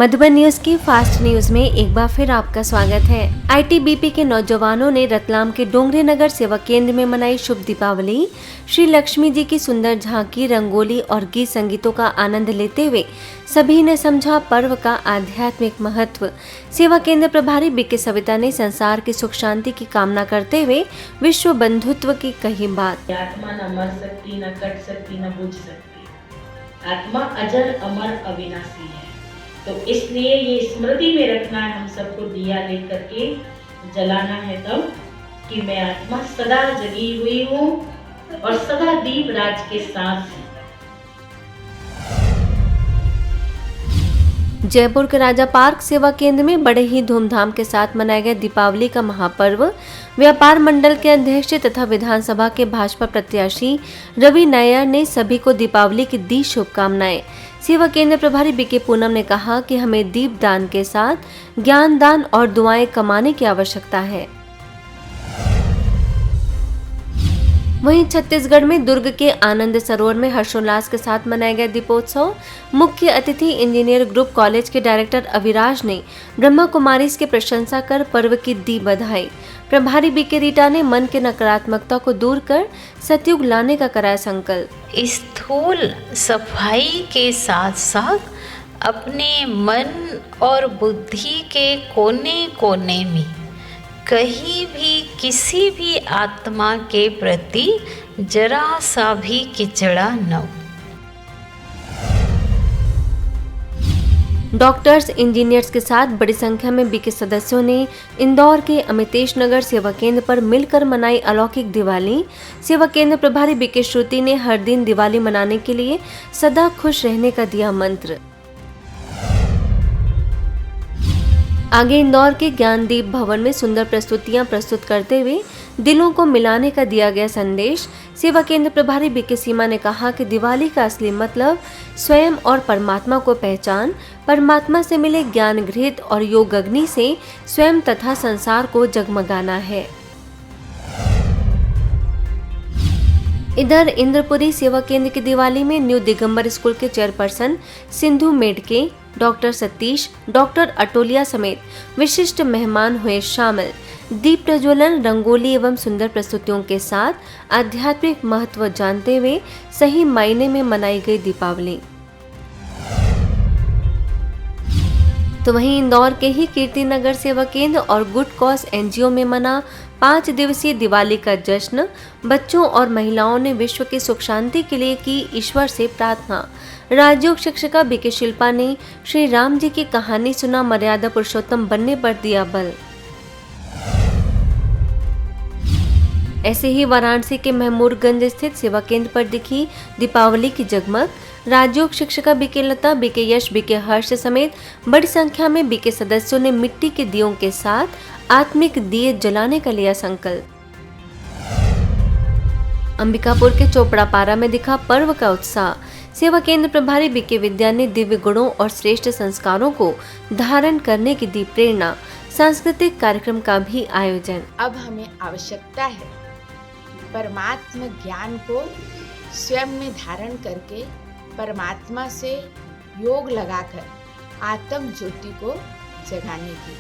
Madhuban news की fast news में एक बार फिर आपका स्वागत है। आईटीबीपी के नौजवानों ने रतलाम के डोंगरे नगर सेवा केंद्र में मनाई शुभ दीपावली। श्री लक्ष्मी जी की सुंदर झांकी, रंगोली और गीत संगीतों का आनंद लेते हुए सभी ने समझा पर्व का आध्यात्मिक महत्व। सेवा केंद्र प्रभारी बीके सविता ने संसार की सुख शांति की कामना करते हुए विश्व बंधुत्व की कही बात। आत्मा न मर सकती, न कट सकती, न बुझ सकती। आत्मा अजर, अमर, अविनाशी है। तो इसलिए ये स्मृति में रखना है हम सबको, दिया लेकर के जलाना है तब कि मैं आत्मा सदा जगी हुई हूँ और सदा दीप राज के साथ। जयपुर के राजा पार्क सेवा केंद्र में बड़े ही धूमधाम के साथ मनाया गया दीपावली का महापर्व। व्यापार मंडल के अध्यक्ष तथा विधानसभा के भाजपा प्रत्याशी रवि नायर ने सभी को दीपावली की दी शुभकामनाएं। सेवा केंद्र प्रभारी बीके पूनम ने कहा कि हमें दीप दान के साथ ज्ञान दान और दुआएं कमाने की आवश्यकता है। वहीं छत्तीसगढ़ में दुर्ग के आनंद सरोवर में हर्षोल्लास के साथ मनाया गया दीपोत्सव। मुख्य अतिथि इंजीनियर ग्रुप कॉलेज के डायरेक्टर अविराज ने ब्रह्मा कुमारीज की प्रशंसा कर पर्व की दी बधाई। प्रभारी बीके रीटा ने मन के नकारात्मकता को दूर कर सतयुग लाने का कराया संकल्प। स्थूल सफाई के साथ साथ अपने मन और बुद्धि के कोने कोने में कहीं भी किसी भी आत्मा के प्रति जरा सा भी किचड़ा न हो। डॉक्टर्स, इंजीनियर्स के साथ बड़ी संख्या में बीके सदस्यों ने इंदौर के अमितेश नगर सेवा केंद्र पर मिलकर मनाई अलौकिक दिवाली। सेवा केंद्र प्रभारी बीके श्रुति ने हर दिन दिवाली मनाने के लिए सदा खुश रहने का दिया मंत्र। आगे इंदौर के ज्ञानदीप भवन में सुंदर प्रस्तुतियां प्रस्तुत करते हुए दिलों को मिलाने का दिया गया संदेश। सेवा केंद्र प्रभारी बीके सीमा ने कहा कि दिवाली का असली मतलब स्वयं और परमात्मा को पहचान, परमात्मा से मिले ज्ञान घृत और योग अग्नि से स्वयं तथा संसार को जगमगाना है। इधर इंद्रपुरी सेवा केंद्र की दिवाली में न्यू दिगंबर स्कूल के chairperson Sindhu Medke, doctor Satish, doctor Atolia समेत विशिष्ट मेहमान हुए शामिल। दीप प्रज्वलन, रंगोली एवं सुंदर प्रस्तुतियों के साथ आध्यात्मिक महत्व जानते हुए सही मायने में मनाई गई दीपावली। तो वहीं इंदौर के ही कीर्ति नगर सेवा केंद्र और गुड कॉज एनजीओ में मना 5 दिवसीय दिवाली का जश्न। बच्चों और महिलाओं ने विश्व की सुख शांति के लिए की ईश्वर से प्रार्थना। राजयोग शिक्षिका बीके शिल्पा ने श्री राम जी की कहानी सुना, मर्यादा पुरुषोत्तम बनने पर दिया बल। ऐसे ही वाराणसी के महमूदगंज स्थित सेवा केंद्र पर दिखी दीपावली की जगमग। राजयोग शिक्षिका बीके लता, बीके यश, बीके हर्ष समेत बड़ी संख्या में बीके सदस्यों ने मिट्टी के दियों के साथ आत्मिक दिए जलाने का लिया संकल्प। अंबिकापुर के चोपड़ापारा में दिखा पर्व का उत्साह। सेवा केंद्र प्रभारी बीके विद्या ने दिव्य गुणों और श्रेष्ठ संस्कारों को धारण करने की दी प्रेरणा। सांस्कृतिक कार्यक्रम का भी आयोजन। अब हमें आवश्यकता है परमात्मा ज्ञान को स्वयं में धारण करके परमात्मा से योग लगाकर आत्म ज्योति को जगाने की।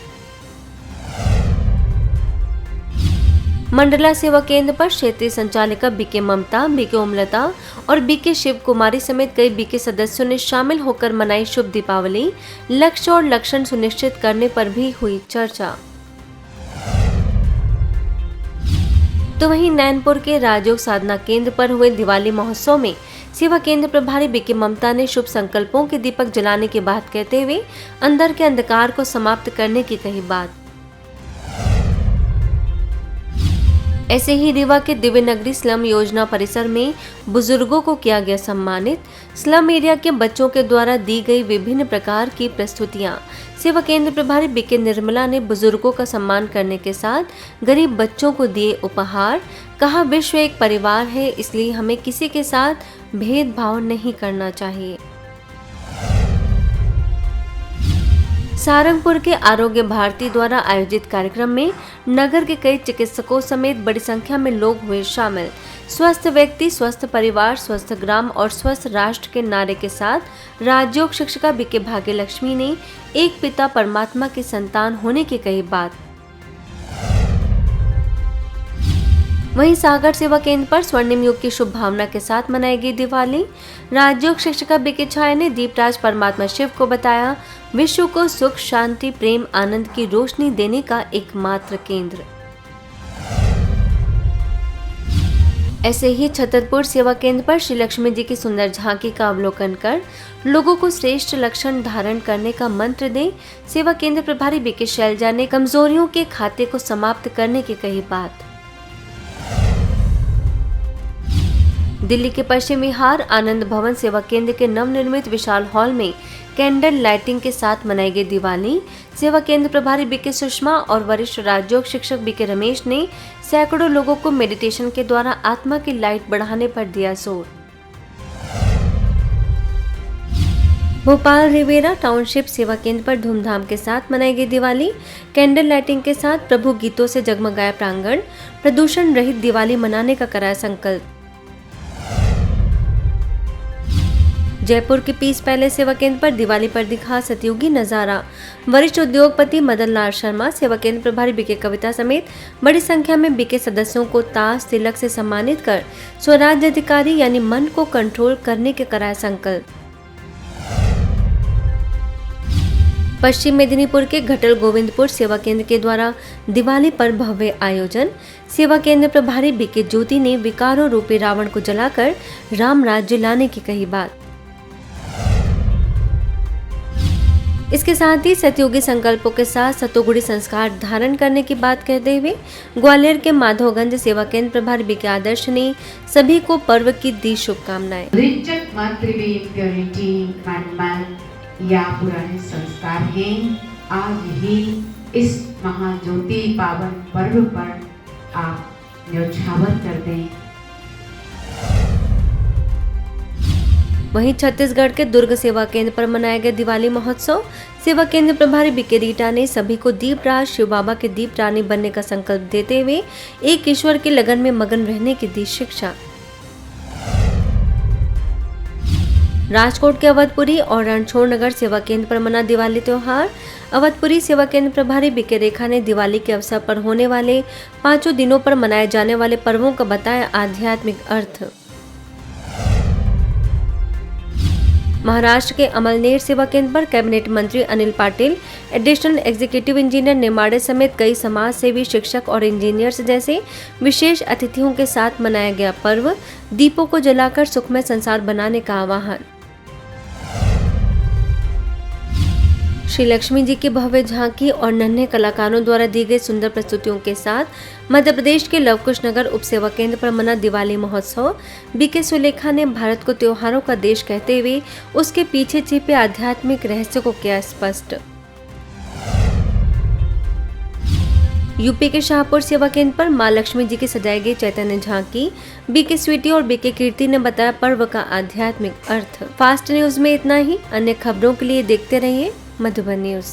मंडला सेवा केंद्र पर क्षेत्रीय संचालिका बीके ममता, बीके ओमलता और बीके शिव कुमारी समेत कई बीके सदस्यों ने शामिल होकर मनाई शुभ दीपावली। लक्ष्य और लक्षण सुनिश्चित करने पर भी हुई चर्चा। तो वहीं नैनपुर के राजयोग साधना केंद्र पर हुए दिवाली महोत्सव में सेवा केंद्र प्रभारी बीके ममता ने शुभ संकल्पों के दीपक जलाने की बात कहते हुए अंदर के अंधकार को समाप्त करने की कही बात। ऐसे ही रीवा के दिव्य नगरी स्लम योजना परिसर में बुजुर्गों को किया गया सम्मानित। स्लम एरिया के बच्चों के द्वारा दी गई विभिन्न प्रकार की प्रस्तुतियां। सेवा केंद्र प्रभारी बीके निर्मला ने बुजुर्गों का सम्मान करने के साथ गरीब बच्चों को दिए उपहार। कहा, विश्व एक परिवार है, इसलिए हमें किसी के साथ भेदभाव नहीं करना चाहिए। सारंगपुर के आरोग्य भारती द्वारा आयोजित कार्यक्रम में नगर के कई चिकित्सकों समेत बड़ी संख्या में लोग हुए शामिल। स्वस्थ व्यक्ति, स्वस्थ परिवार, स्वस्थ ग्राम और स्वस्थ राष्ट्र के नारे के साथ राजयोग शिक्षिका बीके भाग्यलक्ष्मी ने एक पिता परमात्मा की संतान होने की कही बात। वहीं सागर सेवा केंद्र पर स्वर्णिम युग की शुभ भावना के साथ मनाई गई दिवाली। राजयोग शिक्षिका बीके छाया ने दीपराज परमात्मा शिव को बताया विश्व को सुख, शांति, प्रेम, आनंद की रोशनी देने का एकमात्र केंद्र। ऐसे ही छतरपुर सेवा केंद्र पर श्री लक्ष्मी जी की सुंदर झांकी का अवलोकन कर लोगों को श्रेष्ठ लक्षण धारण करने का मंत्र दे सेवा केंद्र प्रभारी बीके शैलजा ने कमजोरियों के खाते को समाप्त करने की कही बात। दिल्ली के पश्चिम विहार आनंद भवन सेवा केंद्र के नवनिर्मित विशाल हॉल में कैंडल लाइटिंग के साथ मनाई गई दिवाली। सेवा केंद्र प्रभारी बीके सुषमा और वरिष्ठ राजयोग शिक्षक बीके रमेश ने सैकड़ों लोगों को मेडिटेशन के द्वारा आत्मा की लाइट बढ़ाने पर दिया जोर। भोपाल रिवेरा टाउनशिप सेवा केंद्र पर धूमधाम के साथ मनाई गई दिवाली। कैंडल लाइटिंग के साथ प्रभु गीतों से जगमगाया प्रांगण। प्रदूषण रहित दिवाली मनाने का कराया संकल्प। जयपुर के पीस पैलेस सेवा केंद्र पर दिवाली पर दिखा सतयुगी नजारा। वरिष्ठ उद्योगपति मदन लाल शर्मा, सेवा केंद्र प्रभारी बीके कविता समेत बड़ी संख्या में बीके सदस्यों को ताज तिलक से सम्मानित कर स्वराज्य अधिकारी यानी मन को कंट्रोल करने के कराया संकल्प। पश्चिम मेदिनीपुर के घटल गोविंदपुर सेवा केंद्र के द्वारा दिवाली पर भव्य आयोजन। सेवा केंद्र प्रभारी बीके ज्योति ने विकारों रूपी रावण को जलाकर राम राज्य लाने की कही बात। इसके साथ ही सतयुगी संकल्पों के साथ सतोगुणी संस्कार धारण करने की बात कहते हुए ग्वालियर के माधवगंज सेवा केंद्र प्रभारी बीके आदर्श ने सभी को पर्व की दी शुभकामनाएं। या पुराने संस्कार हैं, आज ही इस महाज्योति पावन पर्व पर आप न्योछावर कर दें। वहीं छत्तीसगढ़ के दुर्ग सेवा केंद्र पर मनाया गया दिवाली महोत्सव। सेवा केंद्र प्रभारी बीके रीटा ने सभी को दीपराज शिव बाबा के दीप रानी बनने का संकल्प देते हुए एक ईश्वर के लगन में मगन रहने की दी शिक्षा। राजकोट के अवधपुरी और रणछोड़ नगर सेवा केंद्र पर मना दिवाली त्योहार। अवधपुरी सेवा केंद्र प्रभारी बीके रेखा ने दिवाली के अवसर पर होने वाले 5 दिनों पर मनाए जाने वाले पर्वों का बताया आध्यात्मिक अर्थ। महाराष्ट्र के अमलनेर सेवा केंद्र पर कैबिनेट मंत्री Anil Patil, additional executive engineer Nemade समेत कई समाज सेवी, शिक्षक और इंजीनियर्स जैसे विशेष अतिथियों के साथ मनाया गया पर्व। दीपों को जलाकर सुखमय संसार बनाने का आह्वान। श्री लक्ष्मी जी की भव्य झांकी और नन्हे कलाकारों द्वारा दी गई सुंदर प्रस्तुतियों के साथ मध्य प्रदेश के लवकुश नगर उप सेवा केंद्र पर मना दिवाली महोत्सव। बीके सुलेखा ने भारत को त्योहारों का देश कहते हुए उसके पीछे छिपे आध्यात्मिक रहस्य को किया स्पष्ट। यूपी के शाहपुर सेवा केंद्र पर मां लक्ष्मी जी की सजाई गई चैतन्य झांकी। बीके स्वीटी और बीके कीर्ति ने बताया पर्व का आध्यात्मिक अर्थ। फास्ट न्यूज में इतना ही। अन्य खबरों के लिए देखते रहिए मधुबन न्यूज।